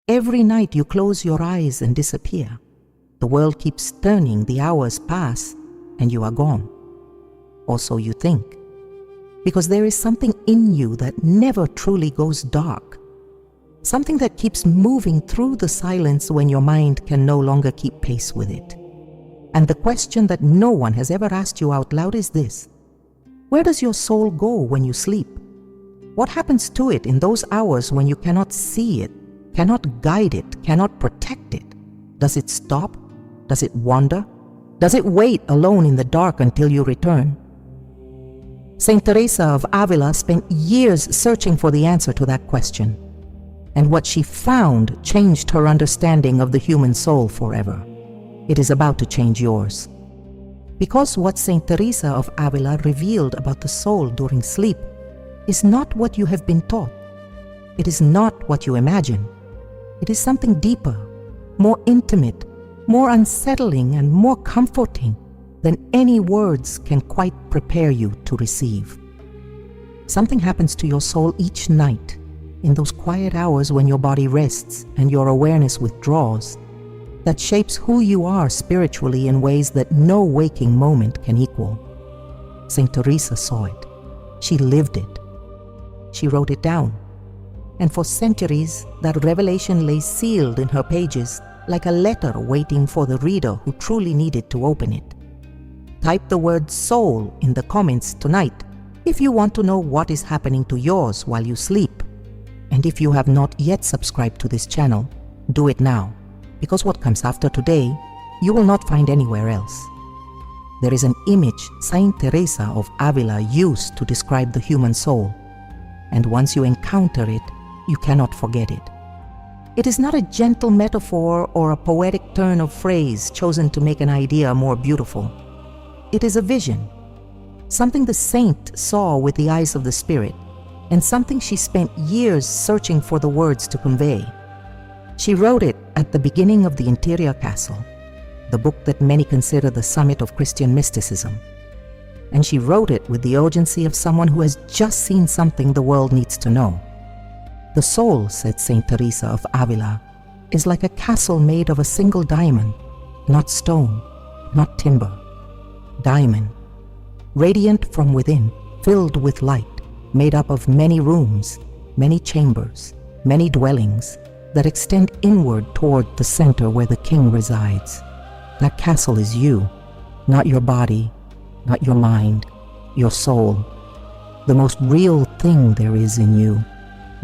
Every night you close your eyes and disappear. The world keeps turning, the hours pass, and you are gone. Or so you think. Because there is something in you that never truly goes dark. Something that keeps moving through the silence when your mind can no longer keep pace with it. And the question that no one has ever asked you out loud is this: where does your soul go when you sleep? What happens to it in those hours when you cannot see it, cannot guide it, cannot protect it? Does it stop? Does it wander? Does it wait alone in the dark until you return? Saint Teresa of Avila spent years searching for the answer to that question. And what she found changed her understanding of the human soul forever. It is about to change yours. Because what Saint Teresa of Avila revealed about the soul during sleep is not what you have been taught. It is not what you imagine. It is something deeper, more intimate, more unsettling, and more comforting than any words can quite prepare you to receive. Something happens to your soul each night, in those quiet hours when your body rests and your awareness withdraws, that shapes who you are spiritually in ways that no waking moment can equal. Saint Teresa saw it. She lived it. She wrote it down. And for centuries, that revelation lay sealed in her pages like a letter waiting for the reader who truly needed to open it. Type the word soul in the comments tonight if you want to know what is happening to yours while you sleep. And if you have not yet subscribed to this channel, do it now, because what comes after today, you will not find anywhere else. There is an image Saint Teresa of Avila used to describe the human soul, and once you encounter it, you cannot forget it. It is not a gentle metaphor or a poetic turn of phrase chosen to make an idea more beautiful. It is a vision, something the saint saw with the eyes of the spirit, and something she spent years searching for the words to convey. She wrote it at the beginning of the Interior Castle, the book that many consider the summit of Christian mysticism. And she wrote it with the urgency of someone who has just seen something the world needs to know. The soul, said Saint Teresa of Avila, is like a castle made of a single diamond, not stone, not timber. Diamond, radiant from within, filled with light, made up of many rooms, many chambers, many dwellings that extend inward toward the center where the king resides. That castle is you, not your body, not your mind, your soul, the most real thing there is in you,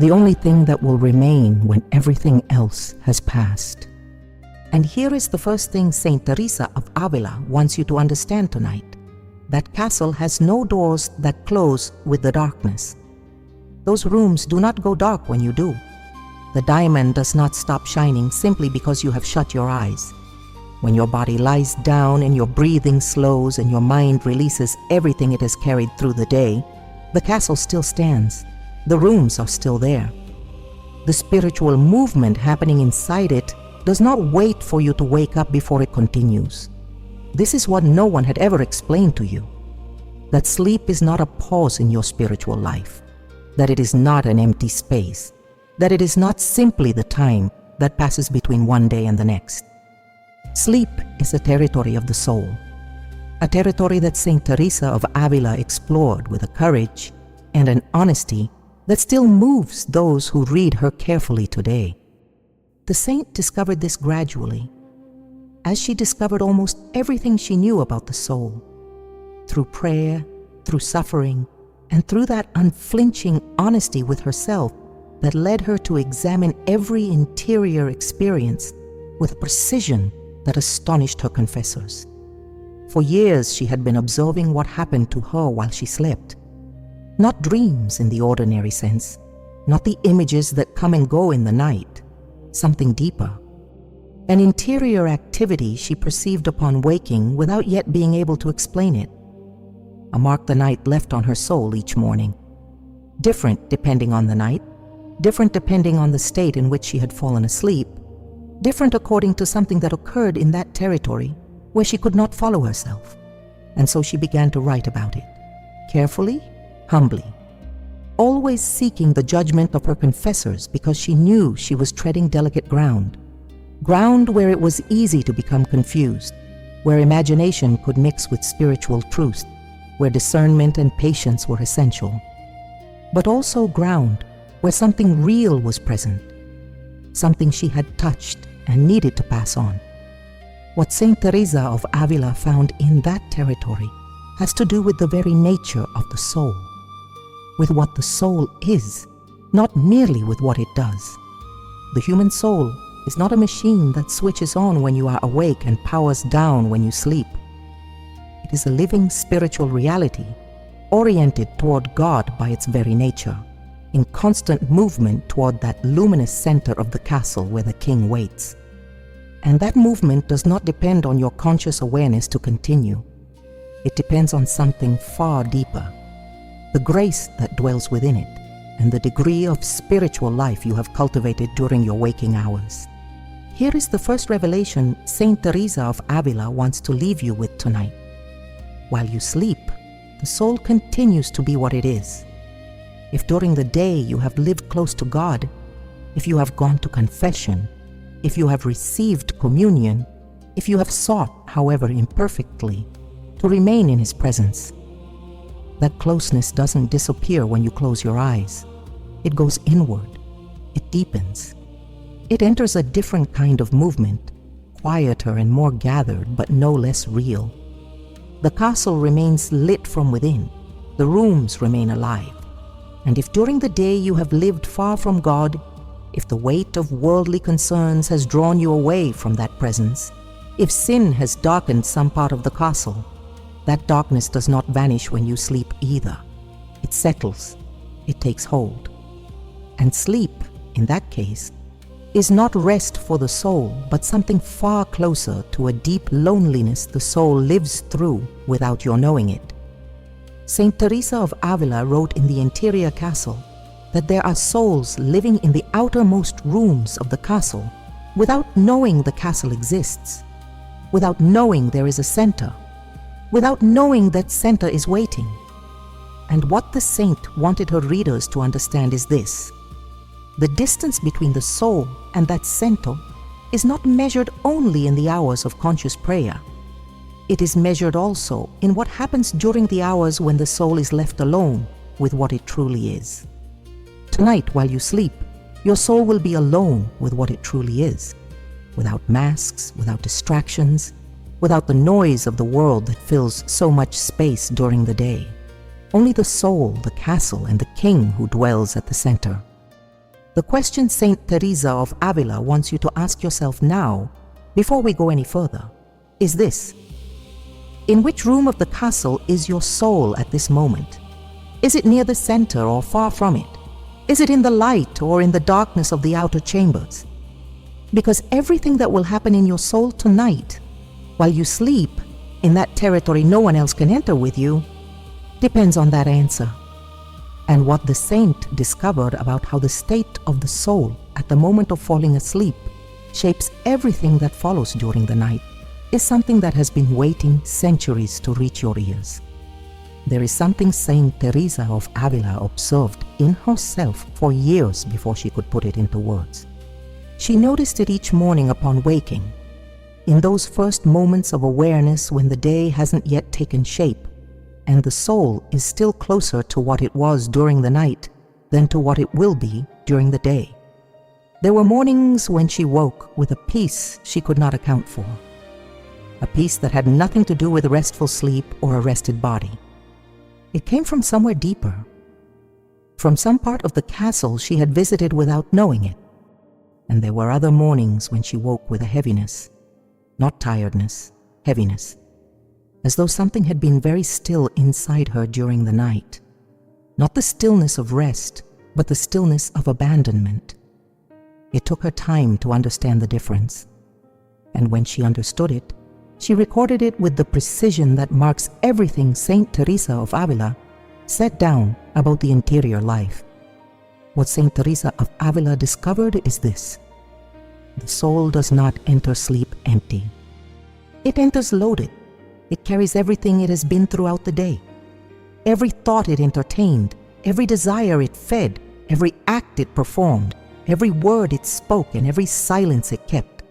the only thing that will remain when everything else has passed. And here is the first thing Saint Teresa of Avila wants you to understand tonight. That castle has no doors that close with the darkness. Those rooms do not go dark when you do. The diamond does not stop shining simply because you have shut your eyes. When your body lies down and your breathing slows and your mind releases everything it has carried through the day, the castle still stands. The rooms are still there. The spiritual movement happening inside it does not wait for you to wake up before it continues. This is what no one had ever explained to you. That sleep is not a pause in your spiritual life. That it is not an empty space. That it is not simply the time that passes between one day and the next. Sleep is a territory of the soul. A territory that Saint Teresa of Avila explored with a courage and an honesty that still moves those who read her carefully today. The saint discovered this gradually, as she discovered almost everything she knew about the soul, through prayer, through suffering, and through that unflinching honesty with herself that led her to examine every interior experience with a precision that astonished her confessors. For years she had been observing what happened to her while she slept. Not dreams in the ordinary sense, not the images that come and go in the night, something deeper. An interior activity she perceived upon waking without yet being able to explain it. A mark the night left on her soul each morning. Different depending on the night, different depending on the state in which she had fallen asleep, different according to something that occurred in that territory where she could not follow herself. And so she began to write about it, carefully, humbly, always always seeking the judgment of her confessors because she knew she was treading delicate ground where it was easy to become confused, where imagination could mix with spiritual truth, where discernment and patience were essential, but also ground where something real was present, something she had touched and needed to pass on. What Saint Teresa of Avila found in that territory has to do with the very nature of the soul, with what the soul is, not merely with what it does. The human soul is not a machine that switches on when you are awake and powers down when you sleep. It is a living spiritual reality, oriented toward God by its very nature, in constant movement toward that luminous center of the castle where the king waits. And that movement does not depend on your conscious awareness to continue. It depends on something far deeper, the grace that dwells within it, and the degree of spiritual life you have cultivated during your waking hours. Here is the first revelation Saint Teresa of Avila wants to leave you with tonight. While you sleep, the soul continues to be what it is. If during the day you have lived close to God, if you have gone to confession, if you have received communion, if you have sought, however imperfectly, to remain in His presence, that closeness doesn't disappear when you close your eyes. It goes inward. It deepens. It enters a different kind of movement, quieter and more gathered, but no less real. The castle remains lit from within. The rooms remain alive. And if during the day you have lived far from God, if the weight of worldly concerns has drawn you away from that presence, if sin has darkened some part of the castle, that darkness does not vanish when you sleep either. It settles. It takes hold. And sleep, in that case, is not rest for the soul, but something far closer to a deep loneliness the soul lives through without your knowing it. Saint Teresa of Avila wrote in the interior castle that there are souls living in the outermost rooms of the castle without knowing the castle exists, without knowing there is a center, without knowing that center is waiting. And what the saint wanted her readers to understand is this: the distance between the soul and that center is not measured only in the hours of conscious prayer. It is measured also in what happens during the hours when the soul is left alone with what it truly is. Tonight, while you sleep, your soul will be alone with what it truly is, without masks, without distractions, without the noise of the world that fills so much space during the day. Only the soul, the castle, and the king who dwells at the center. The question Saint Teresa of Avila wants you to ask yourself now, before we go any further, is this: in which room of the castle is your soul at this moment? Is it near the center or far from it? Is it in the light or in the darkness of the outer chambers? Because everything that will happen in your soul tonight, while you sleep, in that territory no one else can enter with you, depends on that answer. And what the saint discovered about how the state of the soul at the moment of falling asleep shapes everything that follows during the night is something that has been waiting centuries to reach your ears. There is something Saint Teresa of Avila observed in herself for years before she could put it into words. She noticed it each morning upon waking, in those first moments of awareness when the day hasn't yet taken shape, and the soul is still closer to what it was during the night than to what it will be during the day. There were mornings when she woke with a peace she could not account for, a peace that had nothing to do with restful sleep or a rested body. It came from somewhere deeper, from some part of the castle she had visited without knowing it. And there were other mornings when she woke with a heaviness, not tiredness, heaviness, as though something had been very still inside her during the night. Not the stillness of rest, but the stillness of abandonment. It took her time to understand the difference. And when she understood it, she recorded it with the precision that marks everything Saint Teresa of Avila set down about the interior life. What Saint Teresa of Avila discovered is this: the soul does not enter sleep empty. It enters loaded. It carries everything it has been throughout the day. Every thought it entertained, every desire it fed, every act it performed, every word it spoke, and every silence it kept.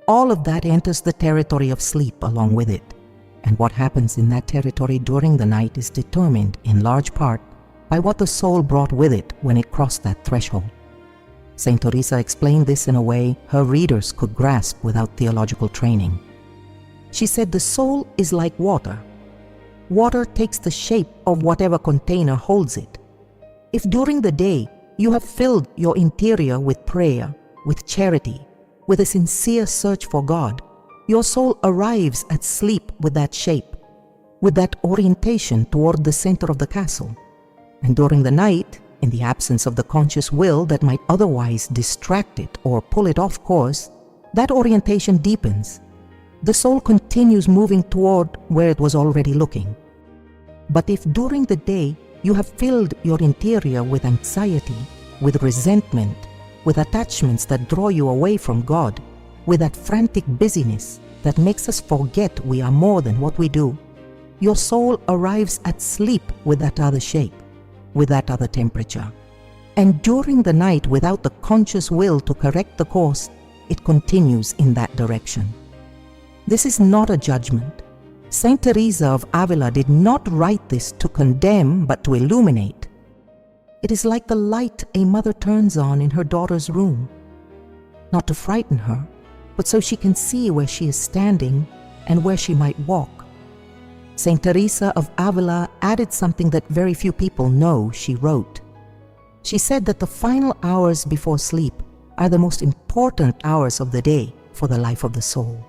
All of that enters the territory of sleep along with it, and what happens in that territory during the night is determined in large part by what the soul brought with it when it crossed that threshold. Saint Teresa explained this in a way her readers could grasp without theological training. She said the soul is like water. Water takes the shape of whatever container holds it. If during the day you have filled your interior with prayer, with charity, with a sincere search for God, your soul arrives at sleep with that shape, with that orientation toward the center of the castle. And during the night, in the absence of the conscious will that might otherwise distract it or pull it off course, that orientation deepens. The soul continues moving toward where it was already looking. But if during the day you have filled your interior with anxiety, with resentment, with attachments that draw you away from God, with that frantic busyness that makes us forget we are more than what we do, your soul arrives at sleep with that other shape, with that other temperature. And during the night, without the conscious will to correct the course, it continues in that direction. This is not a judgment. Saint Teresa of Avila did not write this to condemn, but to illuminate. It is like the light a mother turns on in her daughter's room, not to frighten her, but so she can see where she is standing and where she might walk. Saint Teresa of Avila added something that very few people know. She wrote. She said that the final hours before sleep are the most important hours of the day for the life of the soul.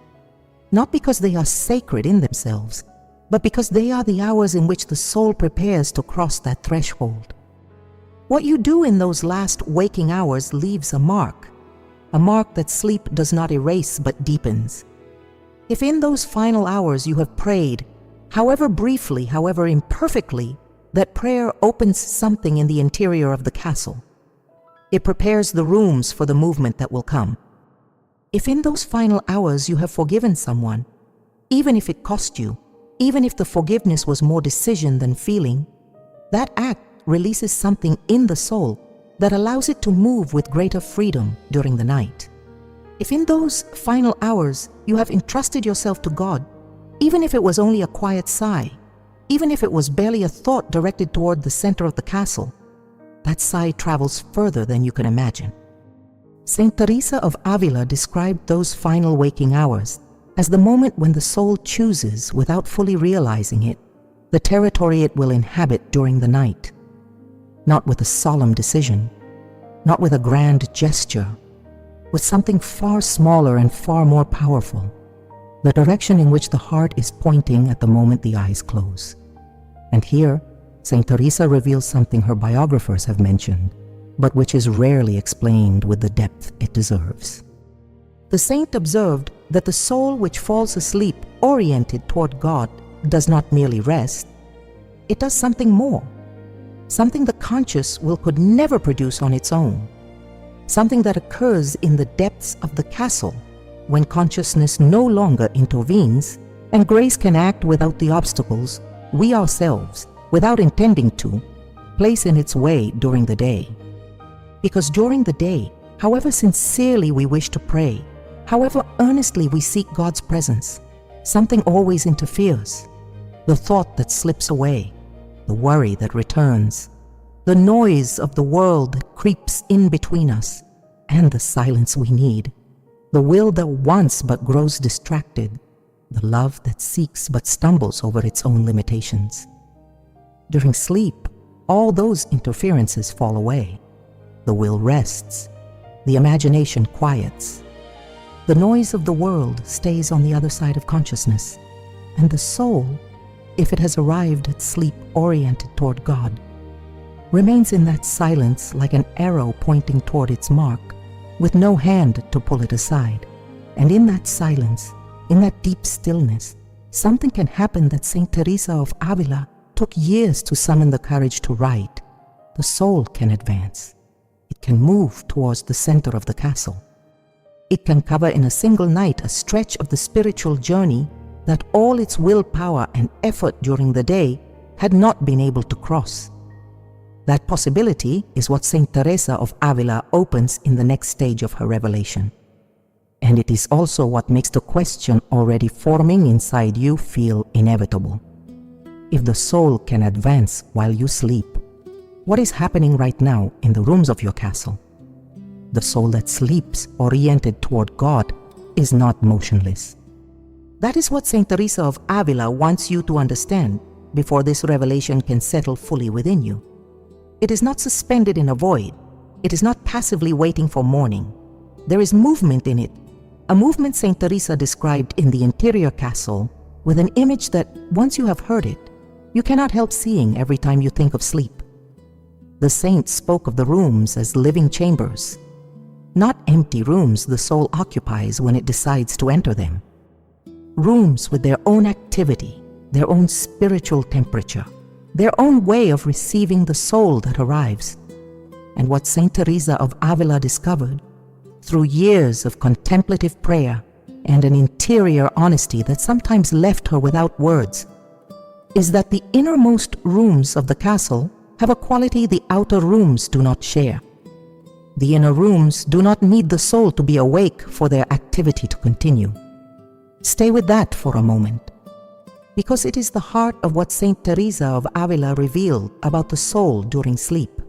Not because they are sacred in themselves, but because they are the hours in which the soul prepares to cross that threshold. What you do in those last waking hours leaves a mark that sleep does not erase but deepens. If in those final hours you have prayed, however briefly, however imperfectly, that prayer opens something in the interior of the castle. It prepares the rooms for the movement that will come. If in those final hours you have forgiven someone, even if it cost you, even if the forgiveness was more decision than feeling, that act releases something in the soul that allows it to move with greater freedom during the night. If in those final hours you have entrusted yourself to God, even if it was only a quiet sigh, even if it was barely a thought directed toward the center of the castle, that sigh travels further than you can imagine. Saint Teresa of Avila described those final waking hours as the moment when the soul chooses, without fully realizing it, the territory it will inhabit during the night. Not with a solemn decision, not with a grand gesture, with something far smaller and far more powerful, the direction in which the heart is pointing at the moment the eyes close. And here, Saint Teresa reveals something her biographers have mentioned, but which is rarely explained with the depth it deserves. The saint observed that the soul which falls asleep oriented toward God does not merely rest, it does something more, something the conscious will could never produce on its own, something that occurs in the depths of the castle when consciousness no longer intervenes and grace can act without the obstacles we ourselves, without intending to, place in its way during the day. Because during the day, however sincerely we wish to pray, however earnestly we seek God's presence, something always interferes. The thought that slips away, the worry that returns, the noise of the world that creeps in between us, and the silence we need, the will that wants but grows distracted, the love that seeks but stumbles over its own limitations. During sleep, all those interferences fall away. The will rests, the imagination quiets. The noise of the world stays on the other side of consciousness, and the soul, if it has arrived at sleep oriented toward God, remains in that silence like an arrow pointing toward its mark, with no hand to pull it aside. And in that silence, in that deep stillness, something can happen that Saint Teresa of Avila took years to summon the courage to write. The soul can advance. It can move towards the center of the castle. It can cover in a single night a stretch of the spiritual journey that all its willpower and effort during the day had not been able to cross. That possibility is what Saint Teresa of Avila opens in the next stage of her revelation. And it is also what makes the question already forming inside you feel inevitable. If the soul can advance while you sleep, what is happening right now in the rooms of your castle? The soul that sleeps, oriented toward God, is not motionless. That is what Saint Teresa of Avila wants you to understand before this revelation can settle fully within you. It is not suspended in a void. It is not passively waiting for morning. There is movement in it, a movement Saint Teresa described in the interior castle with an image that, once you have heard it, you cannot help seeing every time you think of sleep. The saint spoke of the rooms as living chambers, not empty rooms the soul occupies when it decides to enter them. Rooms with their own activity, their own spiritual temperature, their own way of receiving the soul that arrives. And what Saint Teresa of Avila discovered, through years of contemplative prayer and an interior honesty that sometimes left her without words, is that the innermost rooms of the castle have a quality the outer rooms do not share. The inner rooms do not need the soul to be awake for their activity to continue. Stay with that for a moment, because it is the heart of what Saint Teresa of Avila revealed about the soul during sleep.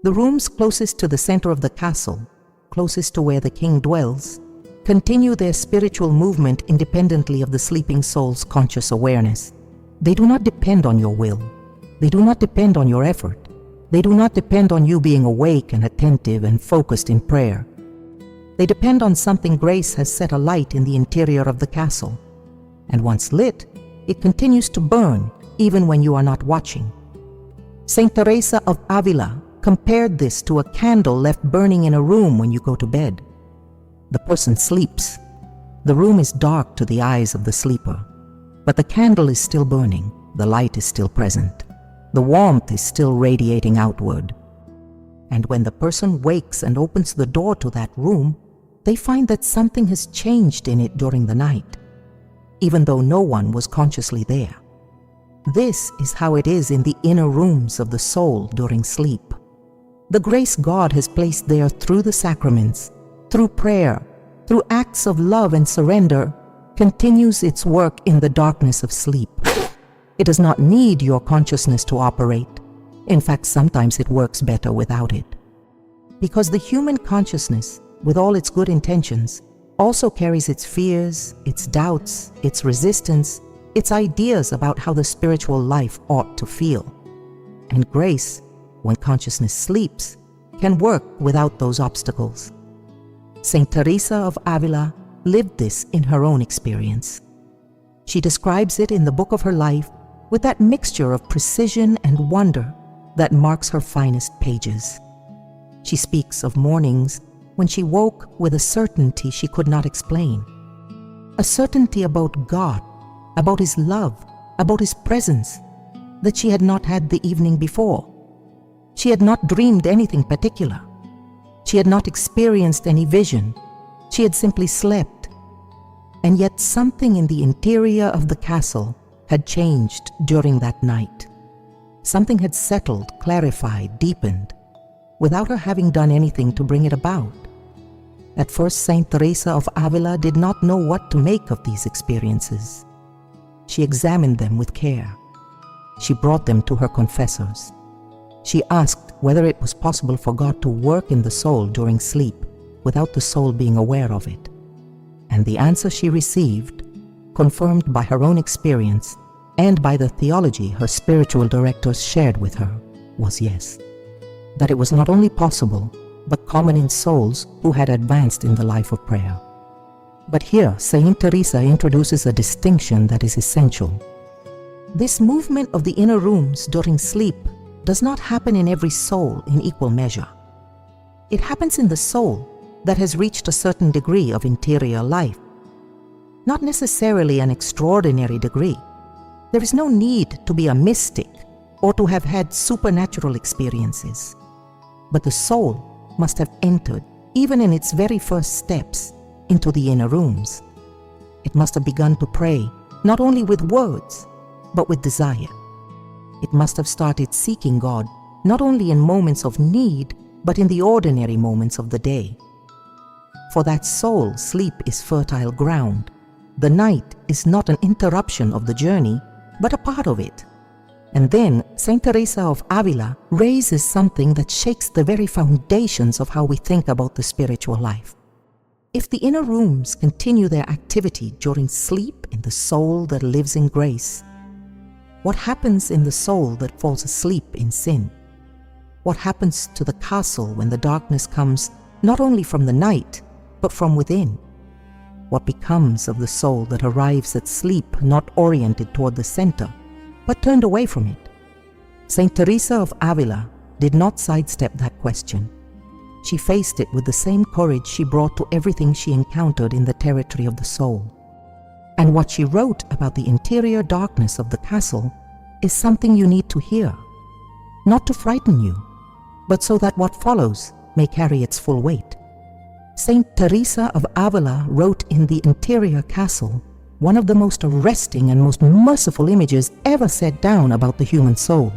The rooms closest to the center of the castle, closest to where the king dwells, continue their spiritual movement independently of the sleeping soul's conscious awareness. They do not depend on your will. They do not depend on your effort. They do not depend on you being awake and attentive and focused in prayer. They depend on something grace has set alight in the interior of the castle. And once lit, it continues to burn even when you are not watching. Saint Teresa of Avila compared this to a candle left burning in a room when you go to bed. The person sleeps. The room is dark to the eyes of the sleeper, but the candle is still burning, the light is still present, the warmth is still radiating outward. And when the person wakes and opens the door to that room, they find that something has changed in it during the night, even though no one was consciously there. This is how it is in the inner rooms of the soul during sleep. The grace God has placed there through the sacraments, through prayer, through acts of love and surrender, continues its work in the darkness of sleep. It does not need your consciousness to operate. In fact, sometimes it works better without it. Because the human consciousness, with all its good intentions, also carries its fears, its doubts, its resistance, its ideas about how the spiritual life ought to feel. And grace, when consciousness sleeps, can work without those obstacles. Saint Teresa of Avila lived this in her own experience. She describes it in the book of her life with that mixture of precision and wonder that marks her finest pages. She speaks of mornings when she woke with a certainty she could not explain, a certainty about God, about His love, about His presence, that she had not had the evening before. She had not dreamed anything particular. She had not experienced any vision. She had simply slept. And yet something in the interior of the castle had changed during that night. Something had settled, clarified, deepened, without her having done anything to bring it about. At first, Saint Teresa of Avila did not know what to make of these experiences. She examined them with care. She brought them to her confessors. She asked whether it was possible for God to work in the soul during sleep without the soul being aware of it. And the answer she received, confirmed by her own experience and by the theology her spiritual directors shared with her, was yes. That it was not only possible, but common in souls who had advanced in the life of prayer. But here, Saint Teresa introduces a distinction that is essential. This movement of the inner rooms during sleep does not happen in every soul in equal measure. It happens in the soul that has reached a certain degree of interior life. Not necessarily an extraordinary degree. There is no need to be a mystic or to have had supernatural experiences. But the soul must have entered, even in its very first steps, into the inner rooms. It must have begun to pray, not only with words, but with desire. It must have started seeking God not only in moments of need, but in the ordinary moments of the day. For that soul, sleep is fertile ground. The night is not an interruption of the journey, but a part of it. And then Saint Teresa of Avila raises something that shakes the very foundations of how we think about the spiritual life. If the inner rooms continue their activity during sleep in the soul that lives in grace, what happens in the soul that falls asleep in sin? What happens to the castle when the darkness comes not only from the night, but from within? What becomes of the soul that arrives at sleep not oriented toward the center, but turned away from it? Saint Teresa of Avila did not sidestep that question. She faced it with the same courage she brought to everything she encountered in the territory of the soul. And what she wrote about the interior darkness of the castle is something you need to hear, not to frighten you, but so that what follows may carry its full weight. Saint Teresa of Avila wrote in the interior castle one of the most arresting and most merciful images ever set down about the human soul.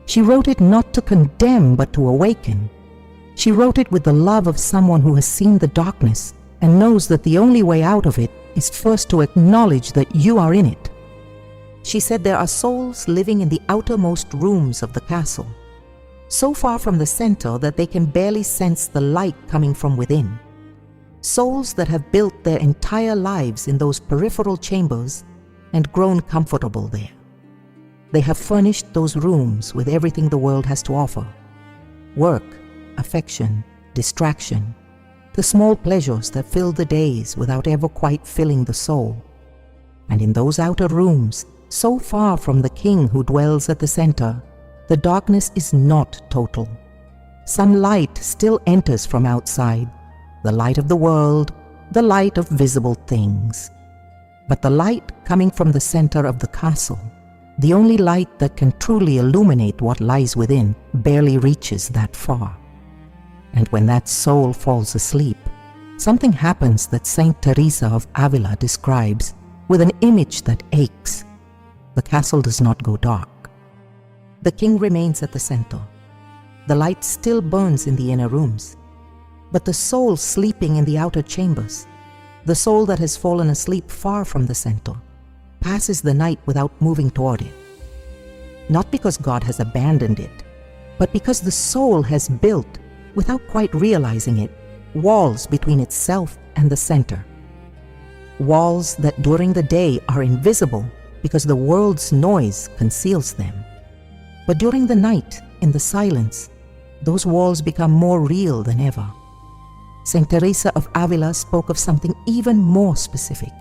She wrote it not to condemn but to awaken. She wrote it with the love of someone who has seen the darkness and knows that the only way out of it is first to acknowledge that you are in it. She said there are souls living in the outermost rooms of the castle, so far from the center that they can barely sense the light coming from within. Souls that have built their entire lives in those peripheral chambers and grown comfortable there. They have furnished those rooms with everything the world has to offer: work, affection, distraction, the small pleasures that fill the days without ever quite filling the soul. And in those outer rooms, so far from the king who dwells at the center, the darkness is not total. Some light still enters from outside, the light of the world, the light of visible things. But the light coming from the center of the castle, the only light that can truly illuminate what lies within, barely reaches that far. And when that soul falls asleep, something happens that Saint Teresa of Avila describes with an image that aches. The castle does not go dark. The king remains at the center. The light still burns in the inner rooms. But the soul sleeping in the outer chambers, the soul that has fallen asleep far from the center, passes the night without moving toward it. Not because God has abandoned it, but because the soul has built, without quite realizing it, walls between itself and the center. Walls that during the day are invisible because the world's noise conceals them. But during the night, in the silence, those walls become more real than ever. Saint Teresa of Avila spoke of something even more specific.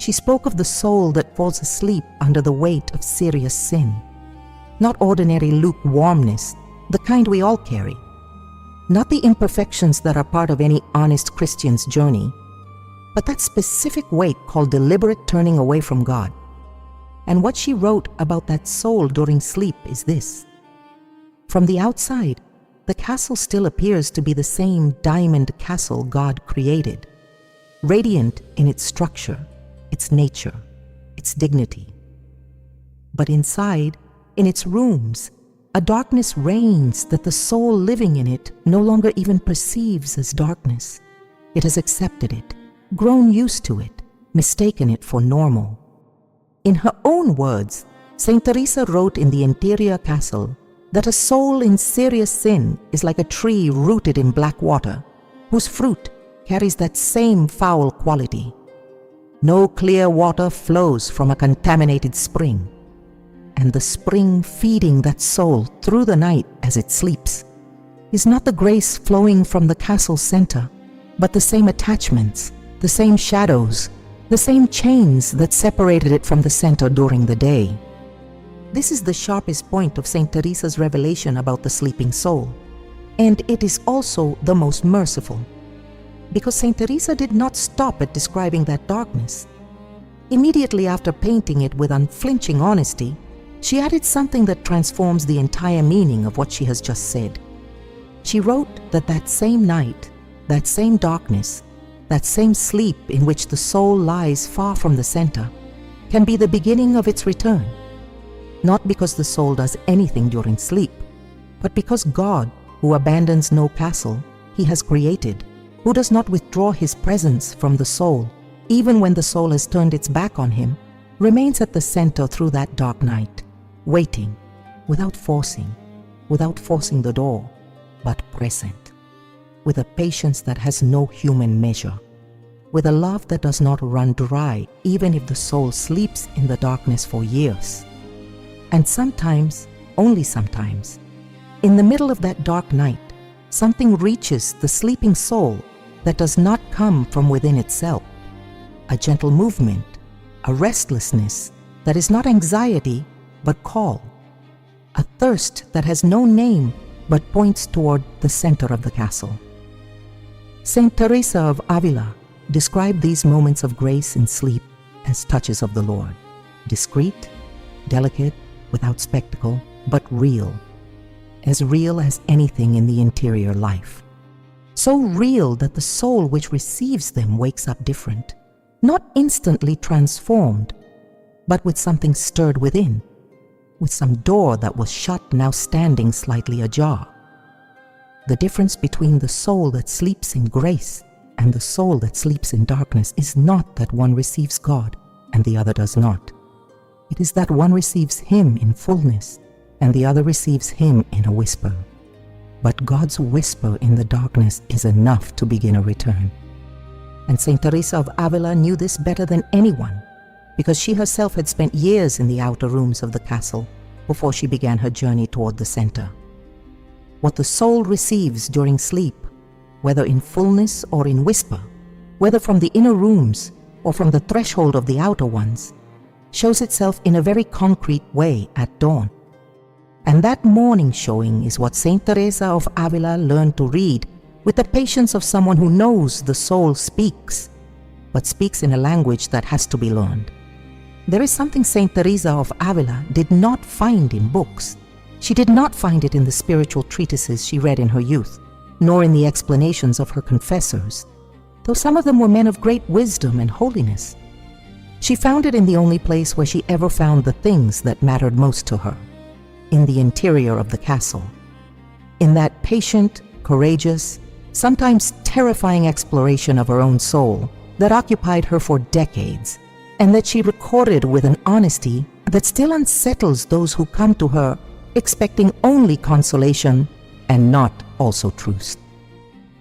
She spoke of the soul that falls asleep under the weight of serious sin. Not ordinary lukewarmness, the kind we all carry. Not the imperfections that are part of any honest Christian's journey, but that specific weight called deliberate turning away from God. And what she wrote about that soul during sleep is this: from the outside, the castle still appears to be the same diamond castle God created, radiant in its structure, its nature, its dignity. But inside, in its rooms, a darkness reigns that the soul living in it no longer even perceives as darkness. It has accepted it, grown used to it, mistaken it for normal. In her own words, Saint Teresa wrote in the interior castle that a soul in serious sin is like a tree rooted in black water, whose fruit carries that same foul quality. No clear water flows from a contaminated spring, and the spring feeding that soul through the night as it sleeps is not the grace flowing from the castle center, but the same attachments, the same shadows, the same chains that separated it from the center during the day. This is the sharpest point of Saint Teresa's revelation about the sleeping soul, and it is also the most merciful, because Saint Teresa did not stop at describing that darkness. Immediately after painting it with unflinching honesty, she added something that transforms the entire meaning of what she has just said. She wrote that that same night, that same darkness, that same sleep in which the soul lies far from the center, can be the beginning of its return. Not because the soul does anything during sleep, but because God, who abandons no castle he has created, who does not withdraw his presence from the soul, even when the soul has turned its back on him, remains at the center through that dark night, waiting, without forcing the door, but present, with a patience that has no human measure, with a love that does not run dry even if the soul sleeps in the darkness for years. And sometimes, only sometimes, in the middle of that dark night, something reaches the sleeping soul that does not come from within itself. A gentle movement, a restlessness that is not anxiety but call, a thirst that has no name but points toward the center of the castle. Saint Teresa of Avila described these moments of grace in sleep as touches of the Lord, discreet, delicate, without spectacle, but real as anything in the interior life. So real that the soul which receives them wakes up different, not instantly transformed, but with something stirred within, with some door that was shut now standing slightly ajar. The difference between the soul that sleeps in grace and the soul that sleeps in darkness is not that one receives God and the other does not. It is that one receives Him in fullness and the other receives Him in a whisper. But God's whisper in the darkness is enough to begin a return. And Saint Teresa of Avila knew this better than anyone, because she herself had spent years in the outer rooms of the castle before she began her journey toward the center. What the soul receives during sleep, whether in fullness or in whisper, whether from the inner rooms or from the threshold of the outer ones, shows itself in a very concrete way at dawn. And that morning showing is what Saint Teresa of Avila learned to read with the patience of someone who knows the soul speaks, but speaks in a language that has to be learned. There is something Saint Teresa of Avila did not find in books. She did not find it in the spiritual treatises she read in her youth, nor in the explanations of her confessors, though some of them were men of great wisdom and holiness. She found it in the only place where she ever found the things that mattered most to her, in the interior of the castle, in that patient, courageous, sometimes terrifying exploration of her own soul that occupied her for decades, and that she recorded with an honesty that still unsettles those who come to her expecting only consolation and not also truth.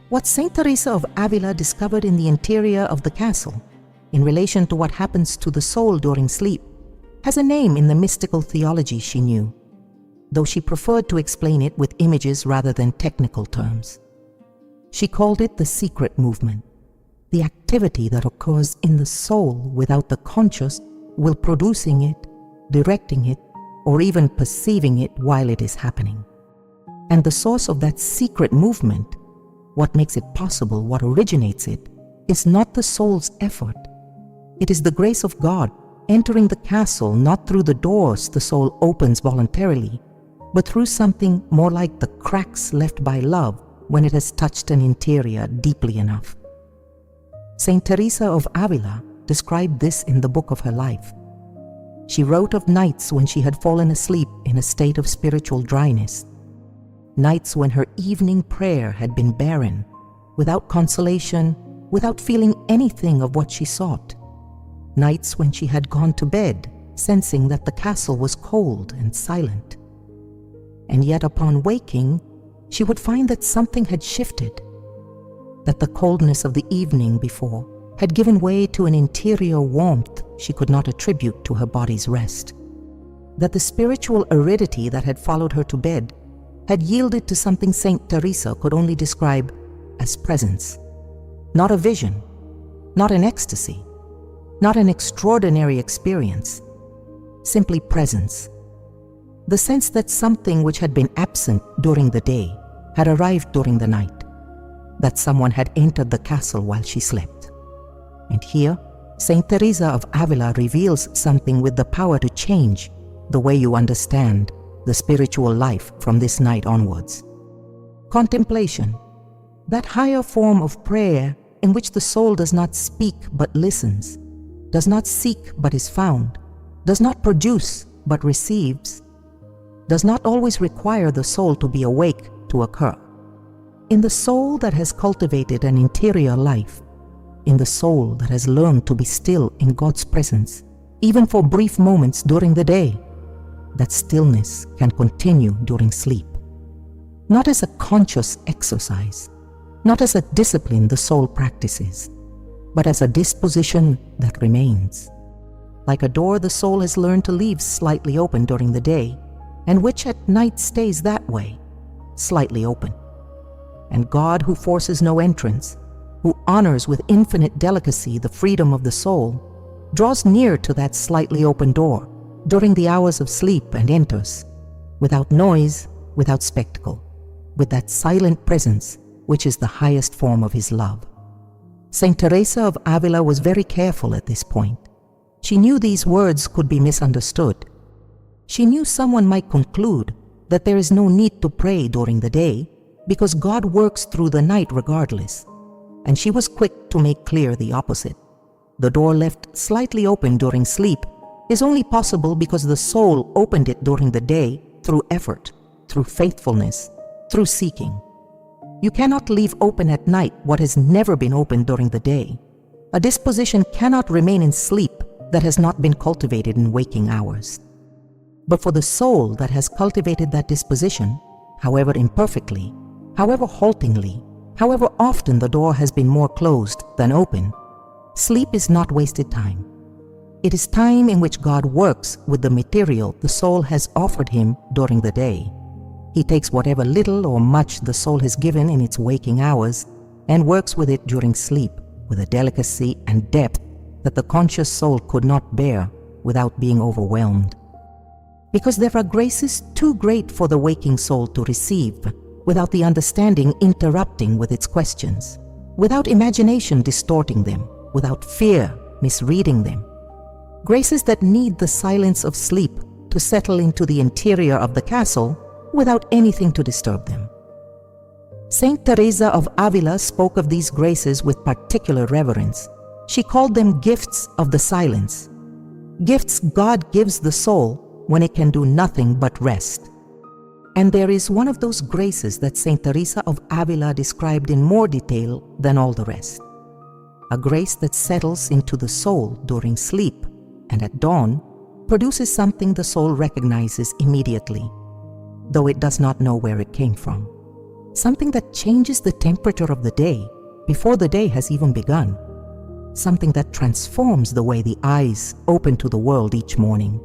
What Saint Teresa of Avila discovered in the interior of the castle, in relation to what happens to the soul during sleep, has a name in the mystical theology she knew, though she preferred to explain it with images rather than technical terms. She called it the secret movement, the activity that occurs in the soul without the conscious will producing it, directing it, or even perceiving it while it is happening. And the source of that secret movement, what makes it possible, what originates it, is not the soul's effort. It is the grace of God entering the castle not through the doors the soul opens voluntarily, but through something more like the cracks left by love when it has touched an interior deeply enough. Saint Teresa of Avila described this in the book of her life. She wrote of nights when she had fallen asleep in a state of spiritual dryness, nights when her evening prayer had been barren, without consolation, without feeling anything of what she sought, nights when she had gone to bed sensing that the castle was cold and silent. And yet upon waking, she would find that something had shifted, that the coldness of the evening before had given way to an interior warmth she could not attribute to her body's rest, that the spiritual aridity that had followed her to bed had yielded to something Saint Teresa could only describe as presence, not a vision, not an ecstasy, not an extraordinary experience, simply presence. The sense that something which had been absent during the day had arrived during the night, that someone had entered the castle while she slept. And here, Saint Teresa of Avila reveals something with the power to change the way you understand the spiritual life from this night onwards. Contemplation, that higher form of prayer in which the soul does not speak but listens, does not seek but is found, does not produce but receives, does not always require the soul to be awake to occur. In the soul that has cultivated an interior life, in the soul that has learned to be still in God's presence, even for brief moments during the day, that stillness can continue during sleep. Not as a conscious exercise, not as a discipline the soul practices, but as a disposition that remains. Like a door the soul has learned to leave slightly open during the day, and which at night stays that way, slightly open. And God, who forces no entrance, who honors with infinite delicacy the freedom of the soul, draws near to that slightly open door during the hours of sleep and enters, without noise, without spectacle, with that silent presence which is the highest form of his love. Saint Teresa of Avila was very careful at this point. She knew these words could be misunderstood. She knew someone might conclude that there is no need to pray during the day because God works through the night regardless, and she was quick to make clear the opposite. The door left slightly open during sleep is only possible because the soul opened it during the day through effort, through faithfulness, through seeking. You cannot leave open at night what has never been opened during the day. A disposition cannot remain in sleep that has not been cultivated in waking hours. But for the soul that has cultivated that disposition, however imperfectly, however haltingly, however often the door has been more closed than open, sleep is not wasted time. It is time in which God works with the material the soul has offered him during the day. He takes whatever little or much the soul has given in its waking hours and works with it during sleep with a delicacy and depth that the conscious soul could not bear without being overwhelmed. Because there are graces too great for the waking soul to receive without the understanding interrupting with its questions, without imagination distorting them, without fear misreading them. Graces that need the silence of sleep to settle into the interior of the castle without anything to disturb them. Saint Teresa of Avila spoke of these graces with particular reverence. She called them gifts of the silence, gifts God gives the soul when it can do nothing but rest. And there is one of those graces that Saint Teresa of Avila described in more detail than all the rest. A grace that settles into the soul during sleep and at dawn produces something the soul recognizes immediately, though it does not know where it came from. Something that changes the temperature of the day before the day has even begun. Something that transforms the way the eyes open to the world each morning.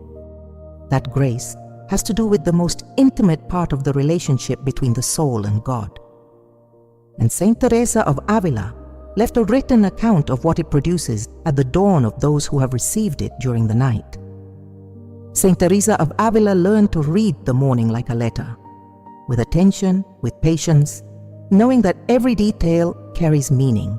That grace has to do with the most intimate part of the relationship between the soul and God. And Saint Teresa of Avila left a written account of what it produces at the dawn of those who have received it during the night. Saint Teresa of Avila learned to read the morning like a letter, with attention, with patience, knowing that every detail carries meaning,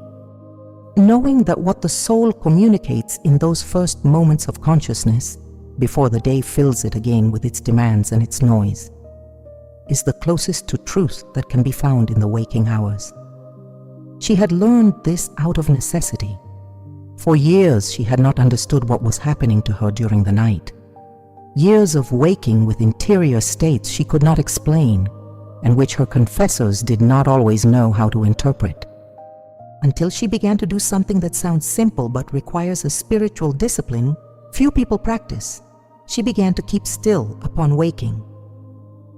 knowing that what the soul communicates in those first moments of consciousness, before the day fills it again with its demands and its noise, is the closest to truth that can be found in the waking hours. She had learned this out of necessity. For years she had not understood what was happening to her during the night. Years of waking with interior states she could not explain, and which her confessors did not always know how to interpret. Until she began to do something that sounds simple but requires a spiritual discipline few people practice. She began to keep still upon waking.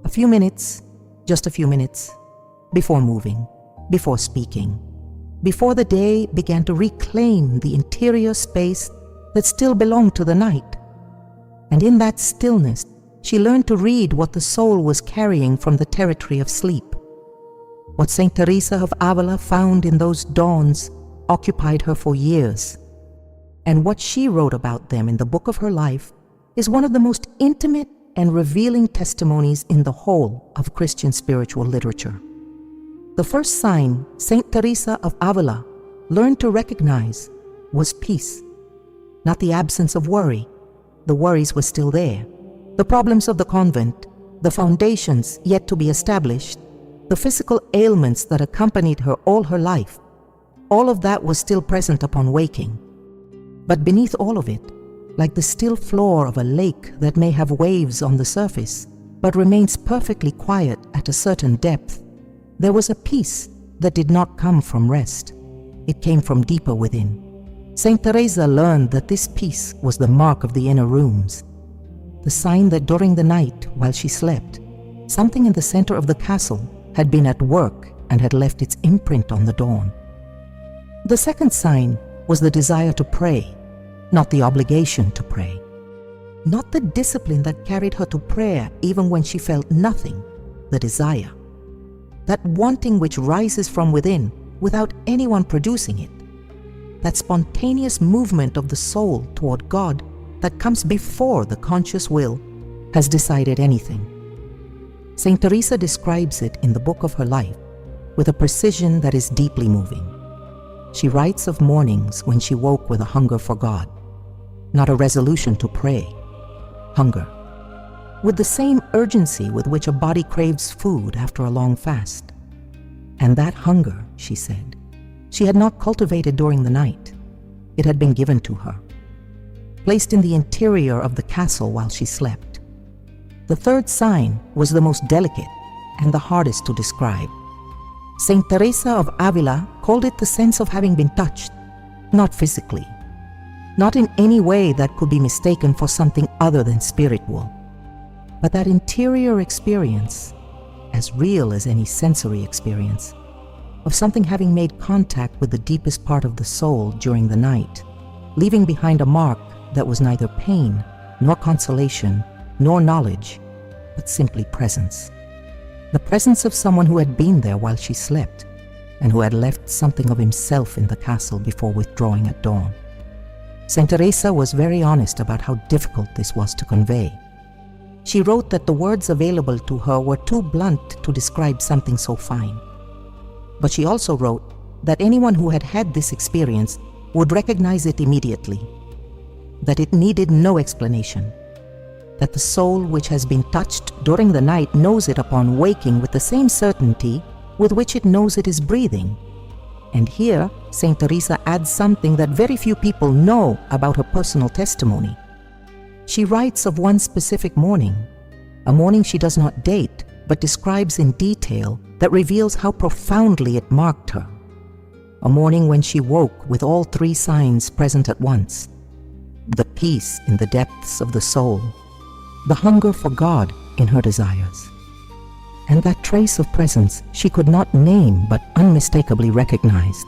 A few minutes, just a few minutes, before moving, before speaking, before the day began to reclaim the interior space that still belonged to the night. And in that stillness, she learned to read what the soul was carrying from the territory of sleep. What Saint Teresa of Avila found in those dawns occupied her for years, and what she wrote about them in the book of her life is one of the most intimate and revealing testimonies in the whole of Christian spiritual literature. The first sign Saint Teresa of Avila learned to recognize was peace, not the absence of worry. The worries were still there. The problems of the convent, the foundations yet to be established, the physical ailments that accompanied her all her life, all of that was still present upon waking. But beneath all of it, like the still floor of a lake that may have waves on the surface, but remains perfectly quiet at a certain depth, there was a peace that did not come from rest. It came from deeper within. Saint Teresa learned that this peace was the mark of the inner rooms, the sign that during the night, while she slept, something in the center of the castle had been at work and had left its imprint on the dawn. The second sign was the desire to pray, not the obligation to pray. Not the discipline that carried her to prayer even when she felt nothing, the desire. That wanting which rises from within without anyone producing it. That spontaneous movement of the soul toward God that comes before the conscious will has decided anything. Saint Teresa describes it in the book of her life with a precision that is deeply moving. She writes of mornings when she woke with a hunger for God, not a resolution to pray. Hunger. With the same urgency with which a body craves food after a long fast. And that hunger, she said, she had not cultivated during the night. It had been given to her, placed in the interior of the castle while she slept. The third sign was the most delicate and the hardest to describe. Saint Teresa of Avila called it the sense of having been touched, not physically, not in any way that could be mistaken for something other than spiritual, but that interior experience, as real as any sensory experience, of something having made contact with the deepest part of the soul during the night, leaving behind a mark that was neither pain, nor consolation, nor knowledge, but simply presence. The presence of someone who had been there while she slept, and who had left something of himself in the castle before withdrawing at dawn. Saint Teresa was very honest about how difficult this was to convey. She wrote that the words available to her were too blunt to describe something so fine. But she also wrote that anyone who had had this experience would recognize it immediately, that it needed no explanation, that the soul which has been touched during the night knows it upon waking with the same certainty with which it knows it is breathing. And here, Saint Teresa adds something that very few people know about her personal testimony. She writes of one specific morning, a morning she does not date, but describes in detail that reveals how profoundly it marked her. A morning when she woke with all three signs present at once: the peace in the depths of the soul, the hunger for God in her desires, and that trace of presence she could not name but unmistakably recognized.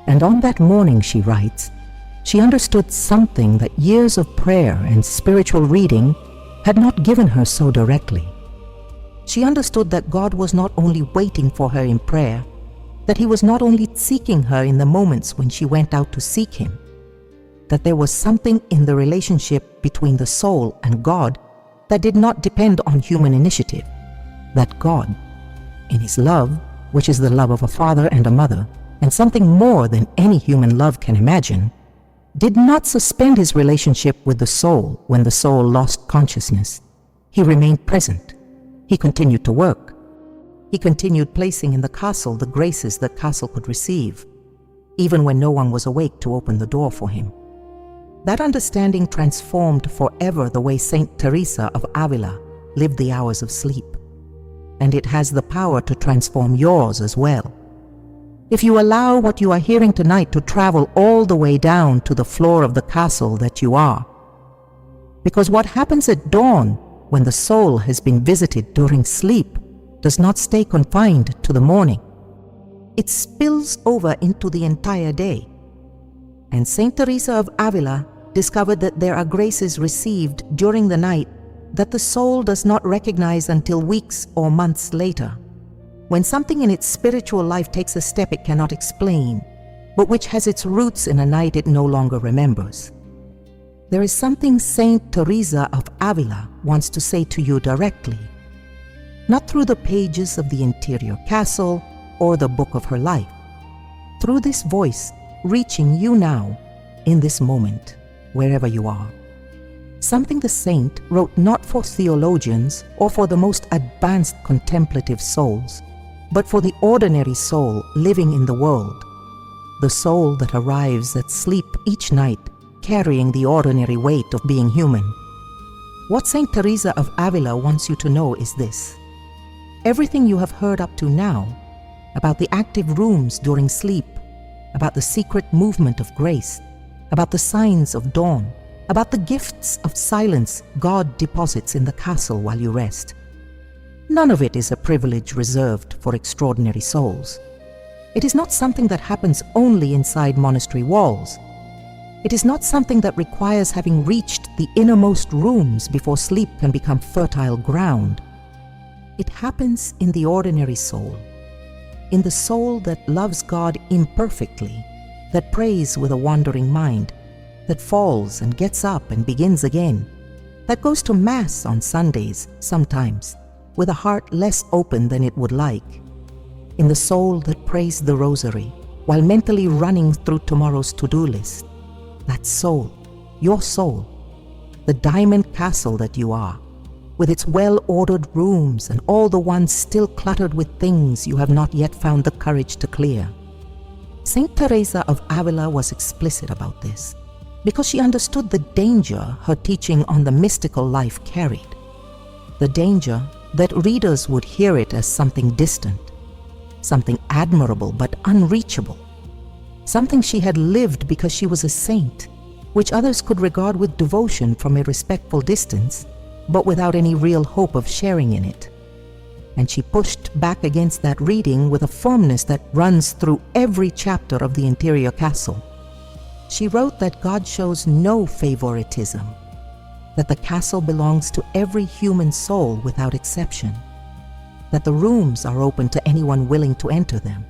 And on that morning, she writes, she understood something that years of prayer and spiritual reading had not given her so directly. She understood that God was not only waiting for her in prayer, that He was not only seeking her in the moments when she went out to seek Him, that there was something in the relationship between the soul and God that did not depend on human initiative, that God, in His love, which is the love of a father and a mother, and something more than any human love can imagine, did not suspend His relationship with the soul when the soul lost consciousness. He remained present. He continued to work. He continued placing in the castle the graces that castle could receive, even when no one was awake to open the door for him. That understanding transformed forever the way Saint Teresa of Avila lived the hours of sleep, and it has the power to transform yours as well. If you allow what you are hearing tonight to travel all the way down to the floor of the castle that you are. Because what happens at dawn, when the soul has been visited during sleep, does not stay confined to the morning. It spills over into the entire day. And Saint Teresa of Avila discovered that there are graces received during the night that the soul does not recognize until weeks or months later, when something in its spiritual life takes a step it cannot explain, but which has its roots in a night it no longer remembers. There is something Saint Teresa of Avila wants to say to you directly, not through the pages of the interior castle or the book of her life, through this voice reaching you now, in this moment, wherever you are. Something the saint wrote not for theologians or for the most advanced contemplative souls, but for the ordinary soul living in the world, the soul that arrives at sleep each night carrying the ordinary weight of being human. What Saint Teresa of Avila wants you to know is this. Everything you have heard up to now, about the active rooms during sleep, about the secret movement of grace, about the signs of dawn, about the gifts of silence God deposits in the castle while you rest. None of it is a privilege reserved for extraordinary souls. It is not something that happens only inside monastery walls. It is not something that requires having reached the innermost rooms before sleep can become fertile ground. It happens in the ordinary soul, in the soul that loves God imperfectly, that prays with a wandering mind, that falls and gets up and begins again, that goes to Mass on Sundays sometimes, with a heart less open than it would like, in the soul that prays the rosary while mentally running through tomorrow's to-do list. That soul, your soul, the diamond castle that you are, with its well-ordered rooms and all the ones still cluttered with things you have not yet found the courage to clear. Saint Teresa of Avila was explicit about this because she understood the danger her teaching on the mystical life carried. The danger that readers would hear it as something distant, something admirable but unreachable, something she had lived because she was a saint, which others could regard with devotion from a respectful distance, but without any real hope of sharing in it. And she pushed back against that reading with a firmness that runs through every chapter of the interior castle. She wrote that God shows no favoritism, that the castle belongs to every human soul without exception, that the rooms are open to anyone willing to enter them,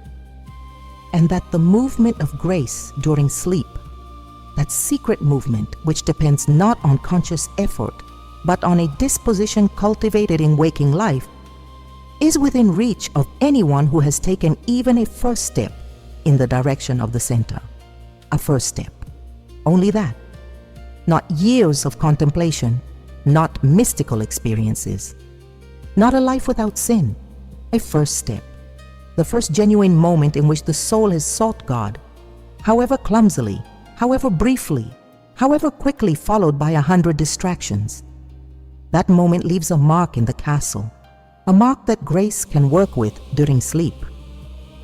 and that the movement of grace during sleep, that secret movement which depends not on conscious effort, but on a disposition cultivated in waking life, is within reach of anyone who has taken even a first step in the direction of the center. A first step. Only that. Not years of contemplation, not mystical experiences, not a life without sin. A first step. The first genuine moment in which the soul has sought God, however clumsily, however briefly, however quickly followed by 100 distractions. That moment leaves a mark in the castle, a mark that grace can work with during sleep.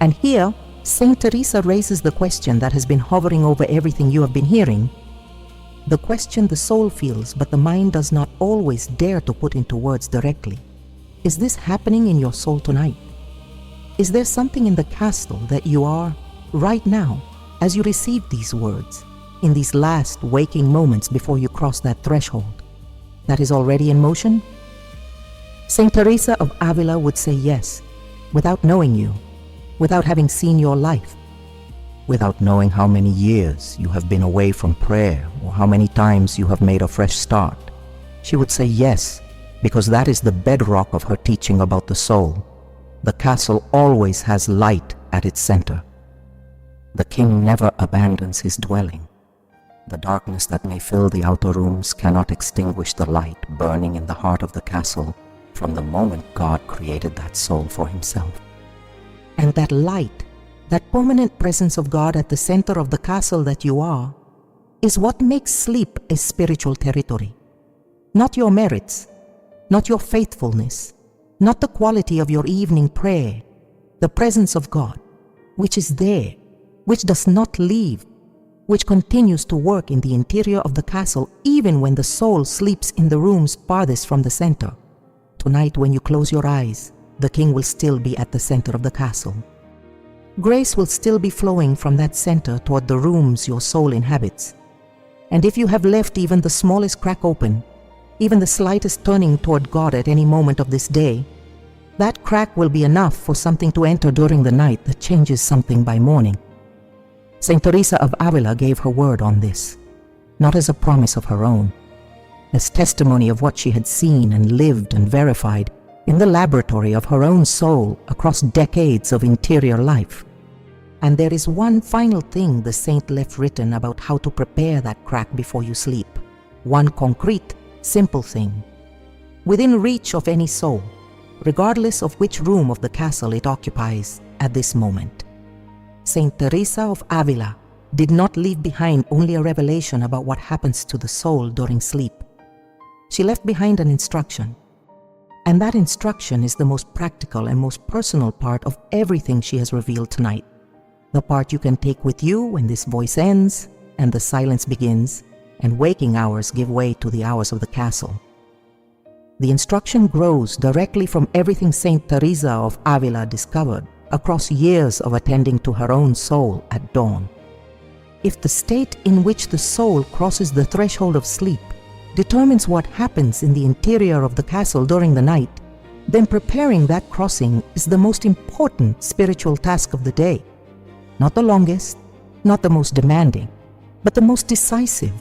And here, Saint Teresa raises the question that has been hovering over everything you have been hearing, the question the soul feels but the mind does not always dare to put into words directly. Is this happening in your soul tonight? Is there something in the castle that you are, right now, as you receive these words, in these last waking moments before you cross that threshold, that is already in motion? Saint Teresa of Avila would say yes, without knowing you, without having seen your life, without knowing how many years you have been away from prayer or how many times you have made a fresh start. She would say yes, because that is the bedrock of her teaching about the soul. The castle always has light at its center. The king never abandons his dwelling. The darkness that may fill the outer rooms cannot extinguish the light burning in the heart of the castle from the moment God created that soul for himself. And that light, that permanent presence of God at the center of the castle that you are, is what makes sleep a spiritual territory. Not your merits, not your faithfulness, not the quality of your evening prayer, the presence of God, which is there, which does not leave, which continues to work in the interior of the castle even when the soul sleeps in the rooms farthest from the center. Tonight, when you close your eyes, the king will still be at the center of the castle. Grace will still be flowing from that center toward the rooms your soul inhabits. And if you have left even the smallest crack open, even the slightest turning toward God at any moment of this day, that crack will be enough for something to enter during the night that changes something by morning. Saint Teresa of Avila gave her word on this, not as a promise of her own, as testimony of what she had seen and lived and verified in the laboratory of her own soul across decades of interior life. And there is one final thing the saint left written about how to prepare that crack before you sleep. One concrete, simple thing. Within reach of any soul, regardless of which room of the castle it occupies at this moment. Saint Teresa of Avila did not leave behind only a revelation about what happens to the soul during sleep. she left behind an instruction. And that instruction is the most practical and most personal part of everything she has revealed tonight. The part you can take with you when this voice ends and the silence begins and waking hours give way to the hours of the castle. The instruction grows directly from everything Saint Teresa of Avila discovered across years of attending to her own soul at dawn. If the state in which the soul crosses the threshold of sleep determines what happens in the interior of the castle during the night, then preparing that crossing is the most important spiritual task of the day. Not the longest, not the most demanding, but the most decisive.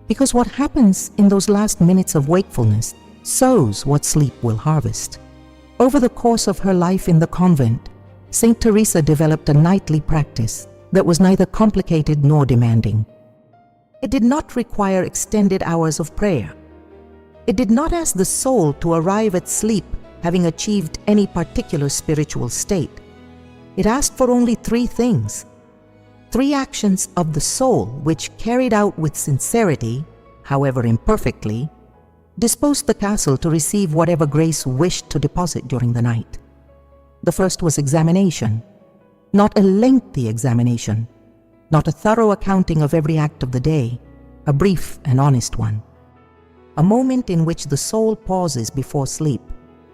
Because what happens in those last minutes of wakefulness sows what sleep will harvest. Over the course of her life in the convent, Saint Teresa developed a nightly practice that was neither complicated nor demanding. It did not require extended hours of prayer. It did not ask the soul to arrive at sleep having achieved any particular spiritual state. It asked for only 3 things. 3 actions of the soul which, carried out with sincerity, however imperfectly, disposed the castle to receive whatever grace wished to deposit during the night. The first was examination. Not a lengthy examination, not a thorough accounting of every act of the day, a brief and honest one. A moment in which the soul pauses before sleep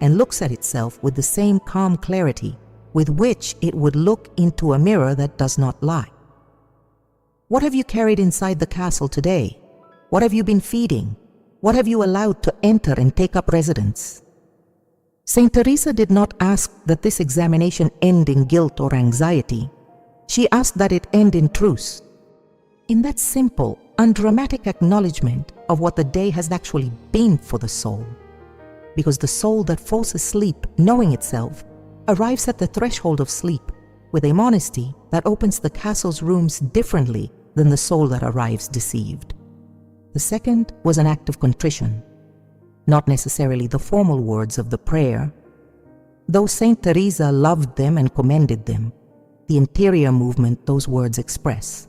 and looks at itself with the same calm clarity with which it would look into a mirror that does not lie. What have you carried inside the castle today? What have you been feeding? What have you allowed to enter and take up residence? Saint Teresa did not ask that this examination end in guilt or anxiety. She asked that it end in truth. In that simple, undramatic acknowledgement of what the day has actually been for the soul. Because the soul that falls asleep knowing itself arrives at the threshold of sleep with a modesty that opens the castle's rooms differently than the soul that arrives deceived. The second was an act of contrition, not necessarily the formal words of the prayer. Though Saint Teresa loved them and commended them, the interior movement those words express.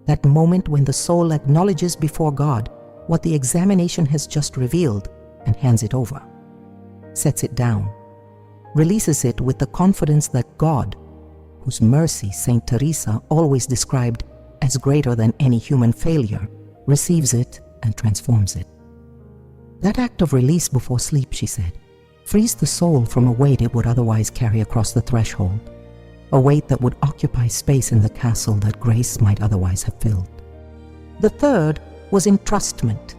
That moment when the soul acknowledges before God what the examination has just revealed and hands it over, sets it down, releases it with the confidence that God, whose mercy Saint Teresa always described as greater than any human failure, receives it and transforms it. That act of release before sleep, she said, frees the soul from a weight it would otherwise carry across the threshold, a weight that would occupy space in the castle that grace might otherwise have filled. The third was entrustment.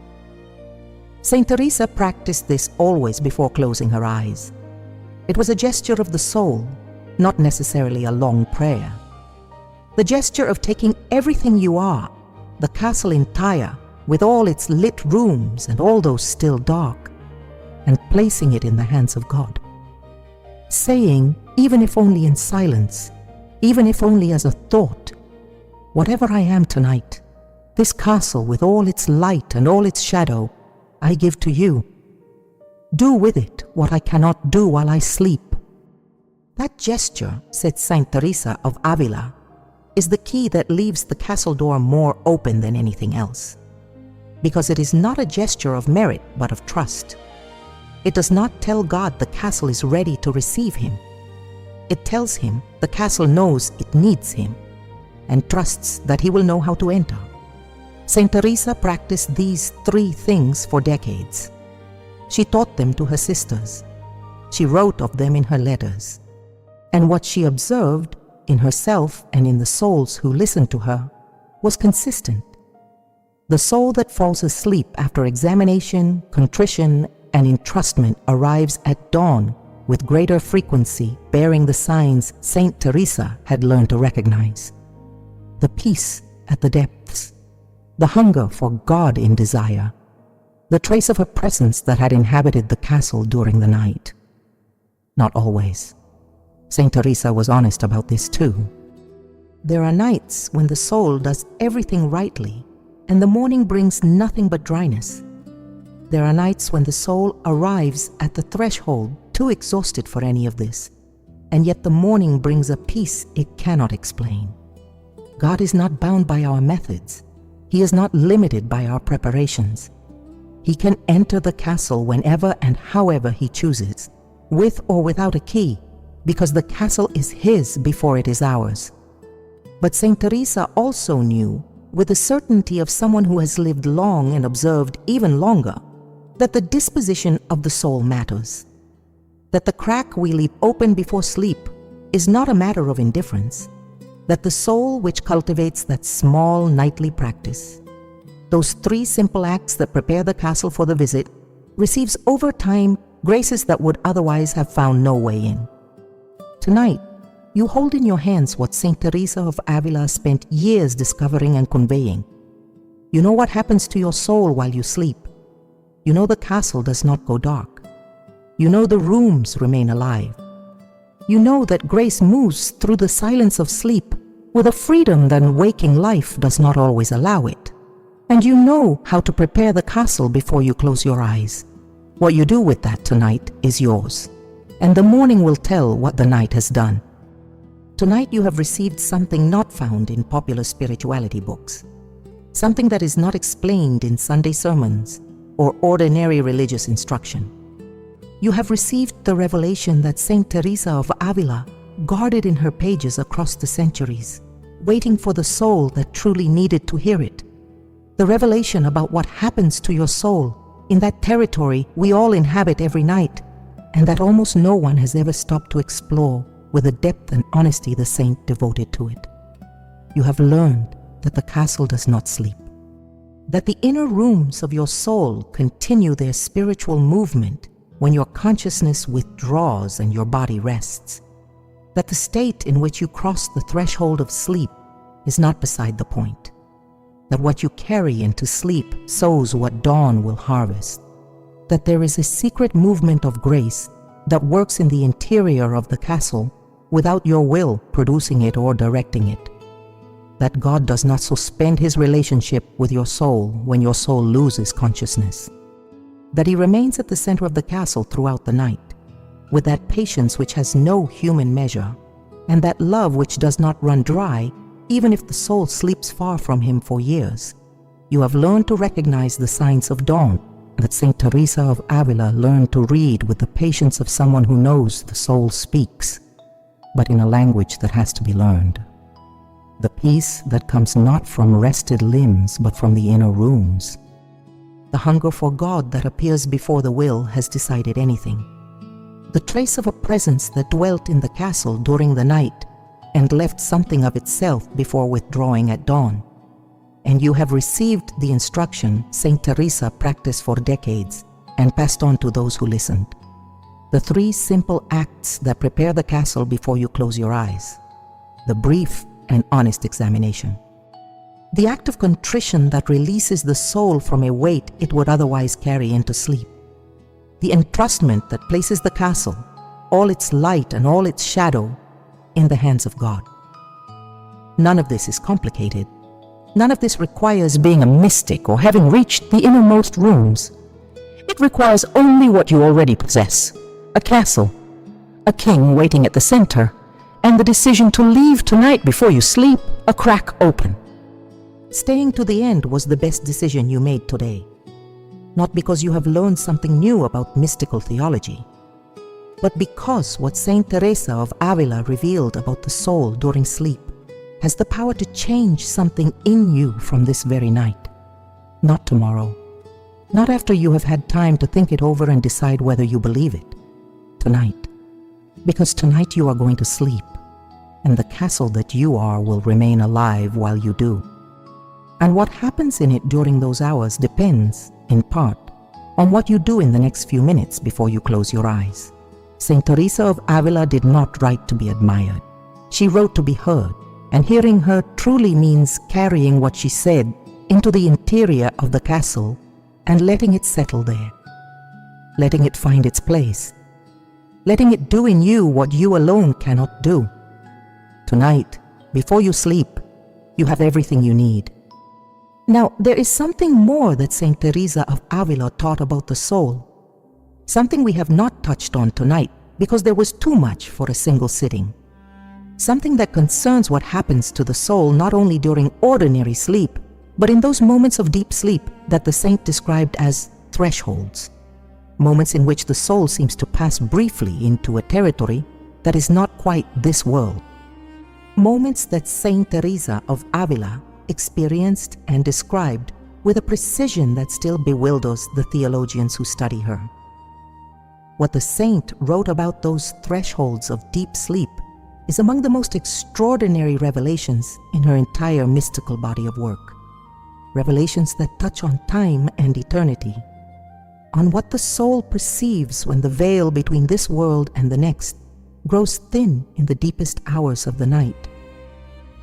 Saint Teresa practiced this always before closing her eyes. It was a gesture of the soul, not necessarily a long prayer. The gesture of taking everything you are, the castle entire, with all its lit rooms and all those still dark, and placing it in the hands of God. Saying, even if only in silence, even if only as a thought, whatever I am tonight, this castle with all its light and all its shadow, I give to you. Do with it what I cannot do while I sleep. That gesture, said Saint Teresa of Avila, is the key that leaves the castle door more open than anything else. Because it is not a gesture of merit, but of trust. It does not tell God the castle is ready to receive him. It tells him the castle knows it needs him and trusts that he will know how to enter. Saint Teresa practiced these 3 things for decades. She taught them to her sisters. She wrote of them in her letters. And what she observed in herself and in the souls who listened to her was consistent. The soul that falls asleep after examination, contrition, and entrustment arrives at dawn with greater frequency, bearing the signs Saint Teresa had learned to recognize. The peace at the depths, the hunger for God in desire, the trace of her presence that had inhabited the castle during the night. Not always. Saint Teresa was honest about this too. There are nights when the soul does everything rightly and the morning brings nothing but dryness. There are nights when the soul arrives at the threshold too exhausted for any of this, and yet the morning brings a peace it cannot explain. God is not bound by our methods. He is not limited by our preparations. he can enter the castle whenever and however he chooses, with or without a key, because the castle is his before it is ours. But Saint Teresa also knew, with the certainty of someone who has lived long and observed even longer, that the disposition of the soul matters, that the crack we leave open before sleep is not a matter of indifference, that the soul which cultivates that small nightly practice, those 3 simple acts that prepare the castle for the visit, receives over time graces that would otherwise have found no way in. Tonight, you hold in your hands what Saint Teresa of Avila spent years discovering and conveying. You know what happens to your soul while you sleep. You know the castle does not go dark. You know the rooms remain alive. You know that grace moves through the silence of sleep with a freedom that waking life does not always allow it. And you know how to prepare the castle before you close your eyes. What you do with that tonight is yours, and the morning will tell what the night has done. Tonight you have received something not found in popular spirituality books, something that is not explained in Sunday sermons or ordinary religious instruction. You have received the revelation that Saint Teresa of Avila guarded in her pages across the centuries, waiting for the soul that truly needed to hear it. The revelation about what happens to your soul in that territory we all inhabit every night, and that almost no one has ever stopped to explore with the depth and honesty the saint devoted to it. You have learned that the castle does not sleep, that the inner rooms of your soul continue their spiritual movement when your consciousness withdraws and your body rests, that the state in which you cross the threshold of sleep is not beside the point, that what you carry into sleep sows what dawn will harvest, that there is a secret movement of grace that works in the interior of the castle without your will producing it or directing it, that God does not suspend his relationship with your soul when your soul loses consciousness, that he remains at the center of the castle throughout the night, with that patience which has no human measure, and that love which does not run dry even if the soul sleeps far from him for years. You have learned to recognize the signs of dawn that Saint Teresa of Avila learned to read with the patience of someone who knows the soul speaks, but in a language that has to be learned. The peace that comes not from rested limbs but from the inner rooms. The hunger for God that appears before the will has decided anything. The trace of a presence that dwelt in the castle during the night and left something of itself before withdrawing at dawn. And you have received the instruction Saint Teresa practiced for decades and passed on to those who listened. The 3 simple acts that prepare the castle before you close your eyes. The brief and honest examination. The act of contrition that releases the soul from a weight it would otherwise carry into sleep. The entrustment that places the castle, all its light and all its shadow, in the hands of God. None of this is complicated. None of this requires being a mystic or having reached the innermost rooms. It requires only what you already possess: a castle, a king waiting at the center, and the decision to leave tonight before you sleep a crack open. Staying to the end was the best decision you made today, not because you have learned something new about mystical theology, but because what Saint Teresa of Avila revealed about the soul during sleep has the power to change something in you from this very night. Not tomorrow, not after you have had time to think it over and decide whether you believe it. Tonight, because tonight you are going to sleep, and the castle that you are will remain alive while you do. And what happens in it during those hours depends, in part, on what you do in the next few minutes before you close your eyes. Saint Teresa of Avila did not write to be admired. She wrote to be heard, and hearing her truly means carrying what she said into the interior of the castle and letting it settle there, letting it find its place, letting it do in you what you alone cannot do. Tonight, before you sleep, you have everything you need. Now, there is something more that Saint Teresa of Avila taught about the soul, something we have not touched on tonight because there was too much for a single sitting. Something that concerns what happens to the soul not only during ordinary sleep, but in those moments of deep sleep that the saint described as thresholds, moments in which the soul seems to pass briefly into a territory that is not quite this world. Moments that Saint Teresa of Avila experienced and described with a precision that still bewilders the theologians who study her. What the saint wrote about those thresholds of deep sleep is among the most extraordinary revelations in her entire mystical body of work. Revelations that touch on time and eternity, on what the soul perceives when the veil between this world and the next grows thin in the deepest hours of the night,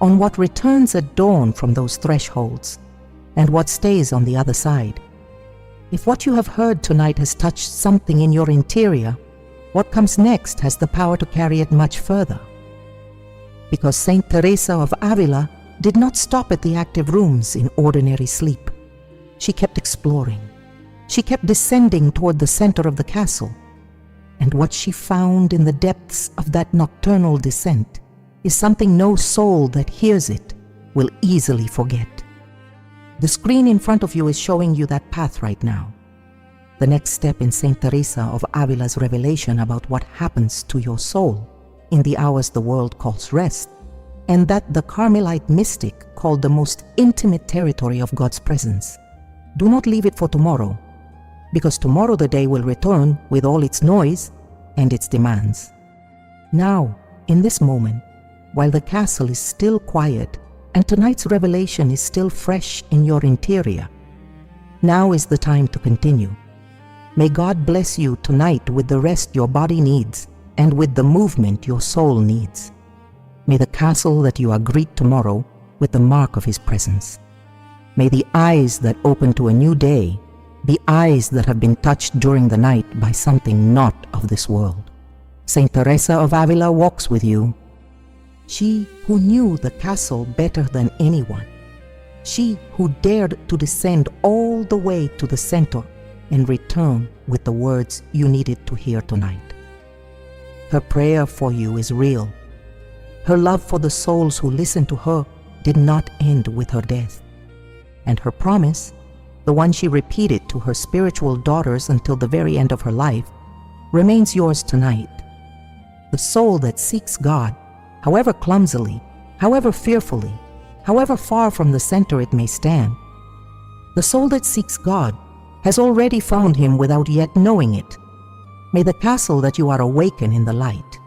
on what returns at dawn from those thresholds, and what stays on the other side. If what you have heard tonight has touched something in your interior, what comes next has the power to carry it much further. Because Saint Teresa of Avila did not stop at the active rooms in ordinary sleep. She kept exploring. She kept descending toward the center of the castle. And what she found in the depths of that nocturnal descent is something no soul that hears it will easily forget. The screen in front of you is showing you that path right now. The next step in Saint Teresa of Avila's revelation about what happens to your soul in the hours the world calls rest, and that the Carmelite mystic called the most intimate territory of God's presence. Do not leave it for tomorrow, because tomorrow the day will return with all its noise and its demands. Now, in this moment, while the castle is still quiet and tonight's revelation is still fresh in your interior, now is the time to continue. May God bless you tonight with the rest your body needs and with the movement your soul needs. May the castle that you are greet tomorrow with the mark of His presence. May the eyes that open to a new day be eyes that have been touched during the night by something not of this world. Saint Teresa of Avila walks with you. She who knew the castle better than anyone. She who dared to descend all the way to the center and return with the words you needed to hear tonight. Her prayer for you is real. Her love for the souls who listen to her did not end with her death. And her promise, the one she repeated to her spiritual daughters until the very end of her life, remains yours tonight. The soul that seeks God, however clumsily, however fearfully, however far from the center it may stand, the soul that seeks God has already found Him without yet knowing it. May the castle that you are awaken in the light.